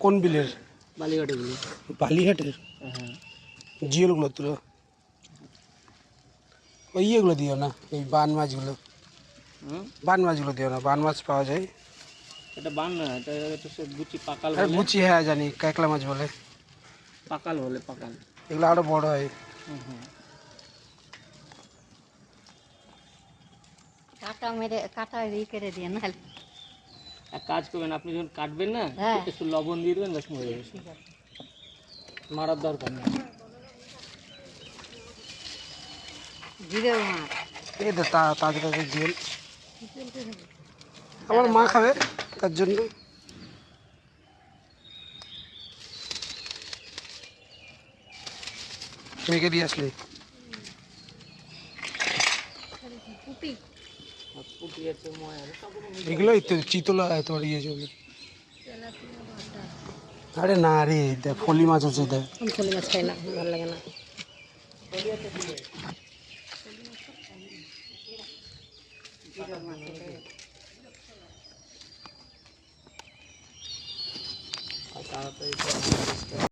কোন বিলের? বালিঘাটে বিলে। বালিঘাটের? হ্যাঁ জিওলগুলো তুলো, ওই ইয়েগুলো দিও না, ওই বান মাছগুলো, বান মাছগুলো দিও না, বান মাছ পাওয়া যায়। এটা বান না, এটা তো সে গুচি পাকাল আরে বলে। গুচি, হ্যাঁ জানি, কাঁকড়া মাছ বলে, পাকাল বলে, পাকাল। এগুলো আরো বড় হয়। কাটা মেরে কাটা করে দিয়ে না। এক কাজ করবেন, আপনি যখন কাটবেন না একটু লবণ দিয়ে দেবেন, ব্যাস মরে যাবে। ঠিক আছে, মারার দরকার নেই। জিরে মাছ এই তো তাজা তাজা জিওল, আমার মা খাবে তার জন্য। মেয়েকে দিয়ে আসলে পুটি পুঁটি আছে, ময় আছে, সব রকম। এগুলোই তো চিতলা তোমার ইয়ে চলে। আরে না রে, দেখ ফলি মাছ আছে, দেখ। আমি ফলি মাছ খাই না, ভালো লাগে না। আর তাড়াতাড়ি